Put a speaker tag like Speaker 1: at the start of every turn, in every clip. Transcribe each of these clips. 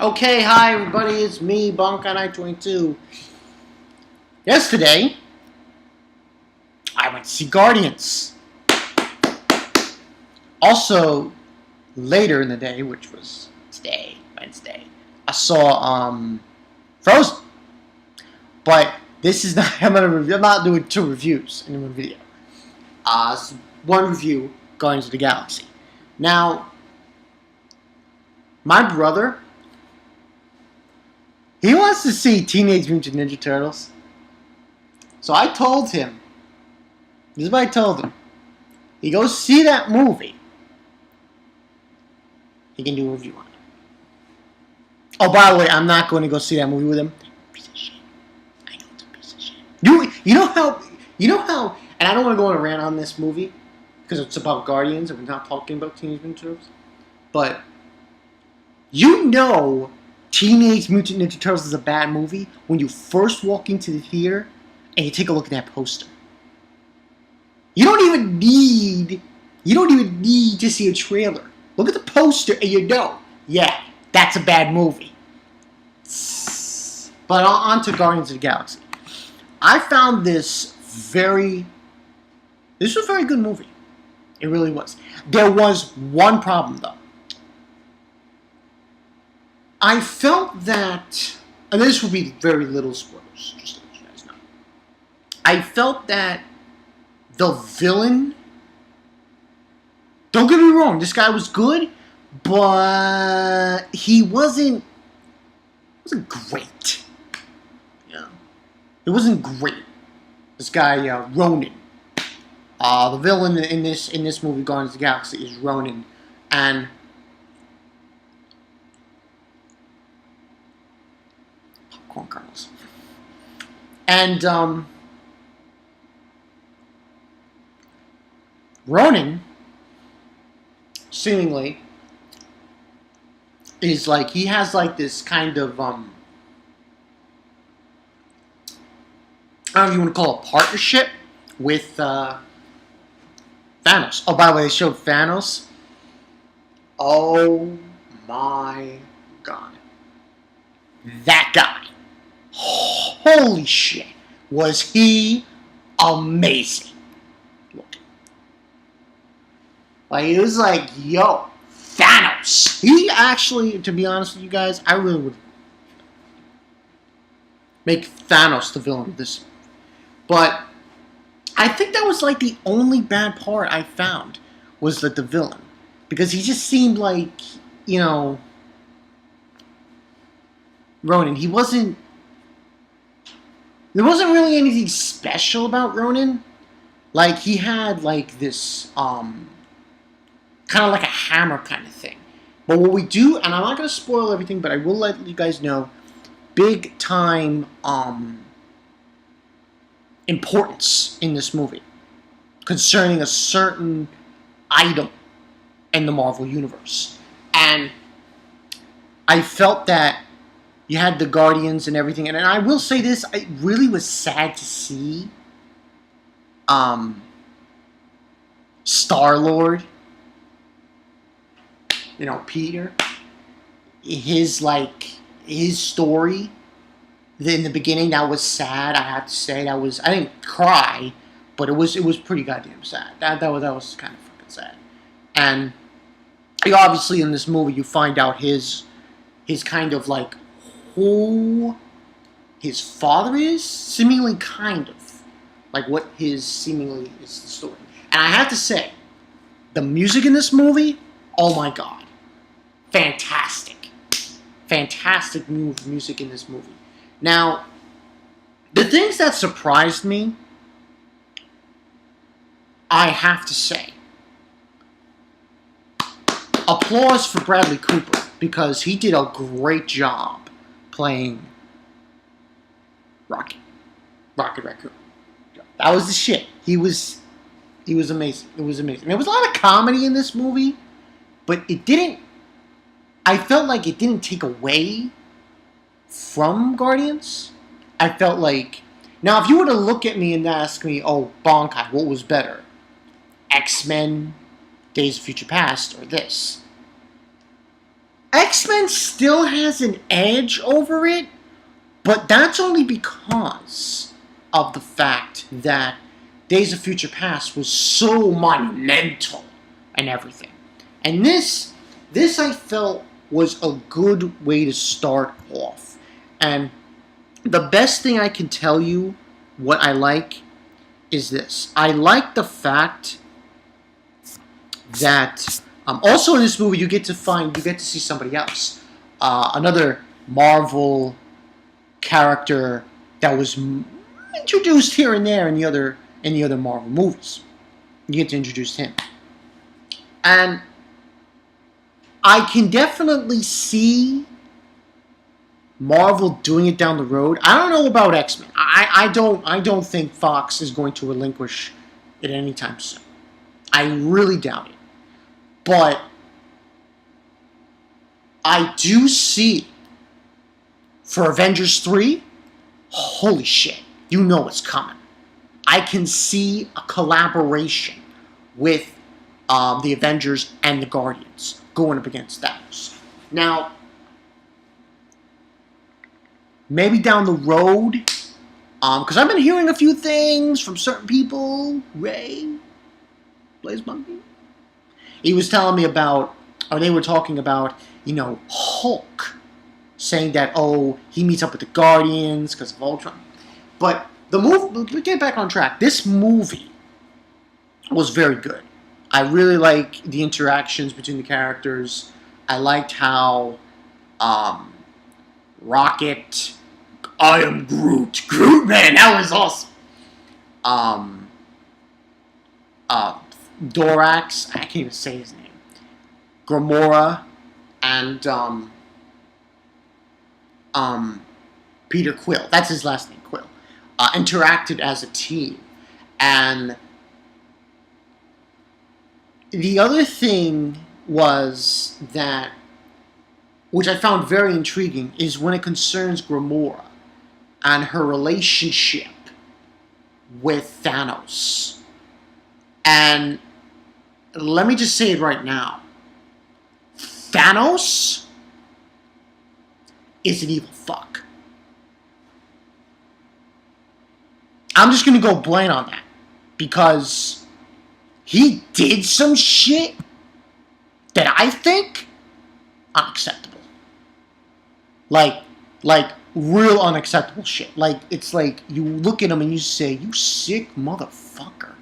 Speaker 1: Okay, hi everybody, it's me, Bonkai922. Yesterday, I went to see Guardians. Also, later in the day, which was today, Wednesday, I saw Frozen. But this is not. I'm not doing two reviews in one video. One review, Guardians of the Galaxy. Now, my brother, he wants to see Teenage Mutant Ninja Turtles. So I told him, this is what I told him. He goes see that movie. He can do a review on it. Oh, by the way, I'm not going to go see that movie with him. Piece of shit. I know it's a piece of shit. You know how, and I don't want to go on a rant on this movie because it's about Guardians and we're not talking about Teenage Mutant Turtles. But you know Teenage Mutant Ninja Turtles is a bad movie when you first walk into the theater and you take a look at that poster. You don't even need to see a trailer. Look at the poster and you know, yeah, that's a bad movie. But on to Guardians of the Galaxy. I found this was a very good movie. It really was. There was one problem though. I felt that, and this will be very little spoilers, just to let you guys know. I felt that the villain, don't get me wrong, this guy was good, but he wasn't great. Yeah, it wasn't great. This guy, Ronin. The villain in this movie, Guardians of the Galaxy, is Ronin, and corn kernels. And Ronin seemingly is like, he has like this kind of I don't know if you want to call it a partnership with Thanos. Oh, by the way, they showed Thanos. Oh my god. That guy. Holy shit. Was he amazing. Like, it was like, yo, Thanos. He actually, to be honest with you guys, I really would make Thanos the villain of this. But I think that was like the only bad part I found was that the villain. Because he just seemed like, you know, Ronin. There wasn't really anything special about Ronin. Like, he had like this, kind of like a hammer kind of thing. But what we do, and I'm not going to spoil everything, but I will let you guys know, big time importance in this movie concerning a certain item in the Marvel Universe. And I felt that you had the Guardians and everything, and I will say this, it really was sad to see Star-Lord, you know, Peter, his story in the beginning, that was sad. I have to say, I didn't cry, but it was pretty goddamn sad. That was kind of fucking sad. And obviously in this movie you find out his kind of like who his father is, seemingly kind of like what his seemingly is the story. And I have to say, the music in this movie, oh my god. Fantastic. Fantastic music in this movie. Now, the things that surprised me, I have to say, applause for Bradley Cooper, because he did a great job playing Rocket Raccoon. That was the shit. He was amazing. It was amazing. There was a lot of comedy in this movie, but I felt like it didn't take away from Guardians. I felt like, now if you were to look at me and ask me, oh, Bonkai, what was better? X-Men, Days of Future Past, or this? X-Men still has an edge over it, but that's only because of the fact that Days of Future Past was so monumental and everything. And this I felt was a good way to start off. And the best thing I can tell you what I like is this. I like the fact that also in this movie you get to see somebody else, another Marvel character that was introduced here and there in the other Marvel movies. You get to introduce him, and I can definitely see Marvel doing it down the road. I don't know about X-Men. I don't think Fox is going to relinquish it anytime soon. I really doubt it. But I do see for Avengers 3, holy shit, you know it's coming. I can see a collaboration with the Avengers and the Guardians going up against Thanos. Now, maybe down the road, because I've been hearing a few things from certain people. Ray, Blaze Monkey, he was telling me about, or they were talking about, Hulk, saying that, he meets up with the Guardians because of Ultron. But the movie, we get back on track. This movie was very good. I really like the interactions between the characters. I liked how Rocket, I am Groot. Groot, man, that was awesome. Dorax, I can't even say his name. Gamora and Peter Quill, that's his last name, Quill, interacted as a team. And the other thing was that, which I found very intriguing, is when it concerns Gamora and her relationship with Thanos. And let me just say it right now. Thanos is an evil fuck. I'm just going to go blank on that. Because he did some shit that I think unacceptable. Like real unacceptable shit. Like, it's like you look at him and you say, you sick motherfucker.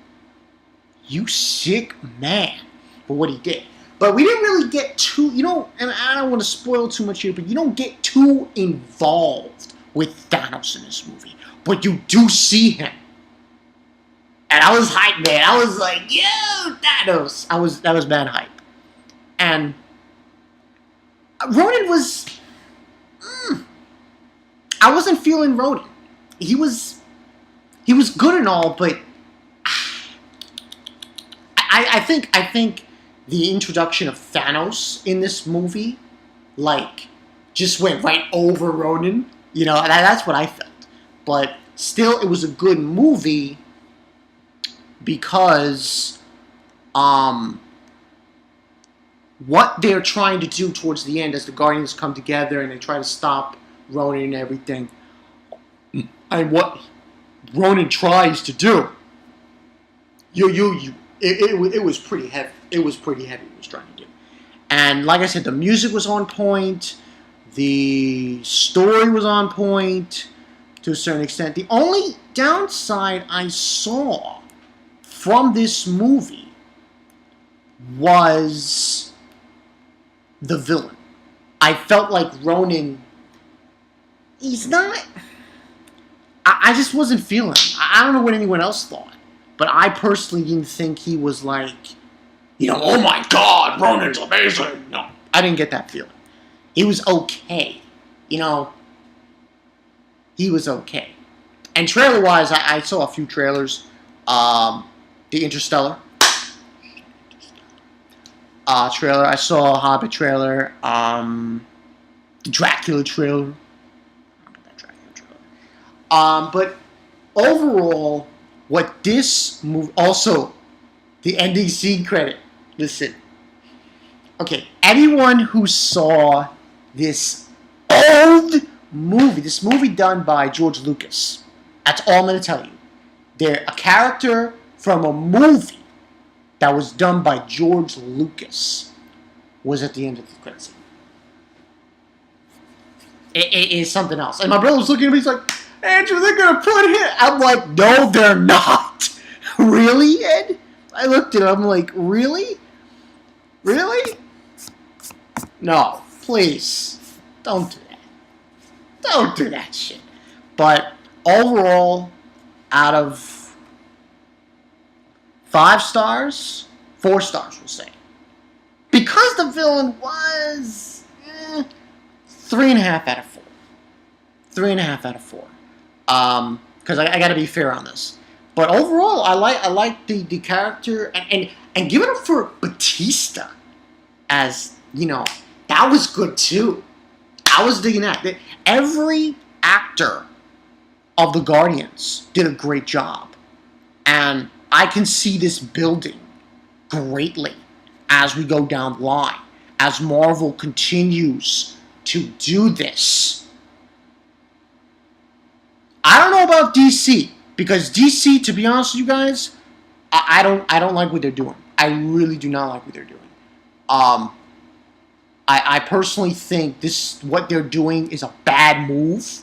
Speaker 1: You sick man for what he did. But we didn't really get too, and I don't want to spoil too much here, but you don't get too involved with Thanos in this movie. But you do see him. And I was hyped, man. I was like, yo, Thanos. That was mad hype. And Ronin was, I wasn't feeling Ronin. He was good and all, but I think the introduction of Thanos in this movie, just went right over Ronin. That's what I felt. But still, it was a good movie because what they're trying to do towards the end as the Guardians come together and they try to stop Ronin and everything, and what Ronin tries to do, it was pretty heavy. It was pretty heavy what he was trying to do. And like I said, the music was on point. The story was on point to a certain extent. The only downside I saw from this movie was the villain. I felt like Ronin, he's not, I just wasn't feeling him. I don't know what anyone else thought, but I personally didn't think he was like, oh my god, Ronin's amazing. No, I didn't get that feeling. He was okay. He was okay. And trailer-wise, I saw a few trailers. The Interstellar trailer. I saw a Hobbit trailer. The Dracula trailer. But overall, what this movie... Also, the ending scene credit. Listen. Okay, anyone who saw this old movie, this movie done by George Lucas, that's all I'm going to tell you. They're a character from a movie that was done by George Lucas was at the end of the credit scene. It is something else. And my brother was looking at me, he's like, Andrew, they're going to put him. I'm like, no, they're not. Really, Ed? I looked at him, I'm like, really? Really? No, please. Don't do that. Don't do that shit. But overall, out of 5 stars, 4 stars, we'll say. Because the villain was 3.5 out of 4. 3.5 out of 4. Because I got to be fair on this. But overall, I like the character and give it up for Batista as, you know, that was good too. I was digging that. Every actor of the Guardians did a great job. And I can see this building greatly as we go down the line. As Marvel continues to do this. I don't know about DC. Because DC, to be honest with you guys, I don't like what they're doing. I really do not like what they're doing. I personally think what they're doing is a bad move.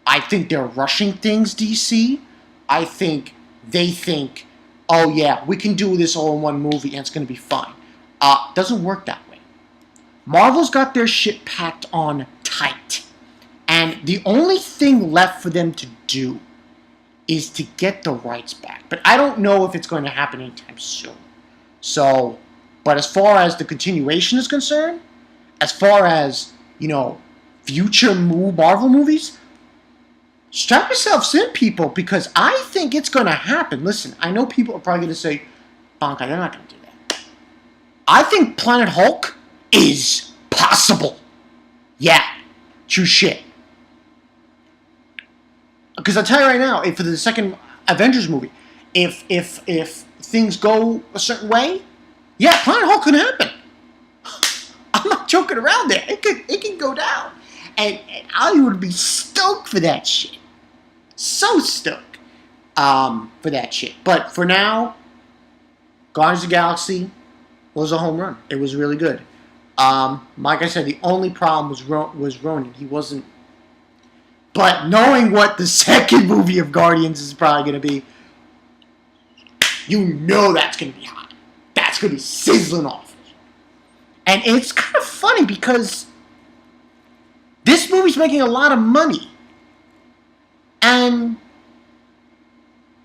Speaker 1: I think they're rushing things, DC. I think they think, oh yeah, we can do this all in one movie and it's going to be fine. Doesn't work that way. Marvel's got their shit packed on tight. And the only thing left for them to do is to get the rights back. But I don't know if it's going to happen anytime soon. So, but as far as the continuation is concerned, as far as, you know, future Marvel movies, strap yourselves in, people, because I think it's going to happen. Listen, I know people are probably going to say, Bonka, they're not going to do that. I think Planet Hulk is possible. Yeah, true shit. Because I'll tell you right now, if for the second Avengers movie, if things go a certain way, yeah, Planet Hulk can happen. I'm not joking around there. It can go down. And I would be stoked for that shit. So stoked for that shit. But for now, Guardians of the Galaxy was a home run. It was really good. Like I said, the only problem was Ronin. He wasn't. But knowing what the second movie of Guardians is probably going to be, you know that's going to be hot. That's going to be sizzling off. And it's kind of funny because this movie's making a lot of money. And,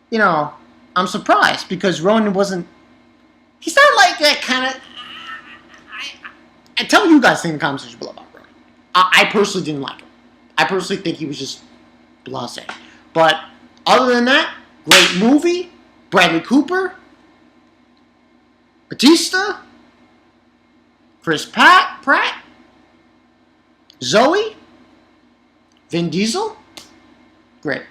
Speaker 1: you know, I'm surprised because Ronin wasn't... He's not like that kind of... I tell you guys think in the comment section below about Ronin. I personally didn't like him. I personally think he was just blasé. But other than that, great movie. Bradley Cooper. Batista. Chris Pratt. Zoe. Vin Diesel. Great.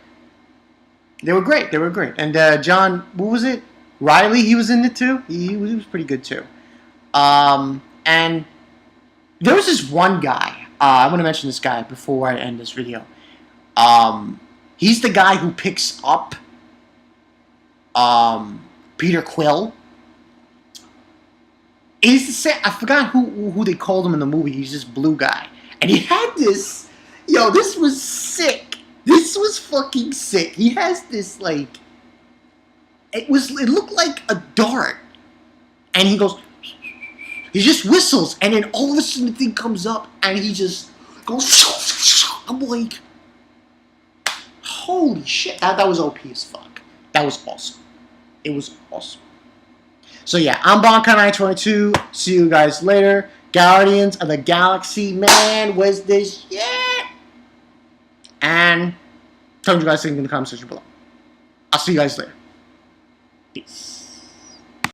Speaker 1: They were great. They were great. And John, what was it? Riley, he was in it too. He was pretty good too. And there was this one guy. I want to mention this guy before I end this video. He's the guy who picks up Peter Quill. He's the same. I forgot who they called him in the movie. He's this blue guy. And he had this... Yo, this was sick. This was fucking sick. He has this, like... It looked like a dart. And he goes... He just whistles, and then all of a sudden the thing comes up, and he just goes... I'm like... Holy shit. That was OP as fuck. That was awesome. It was awesome. So yeah, I'm Bonkai922. See you guys later. Guardians of the Galaxy, man, was this shit? And tell me what you guys think in the comment section below. I'll see you guys later. Peace.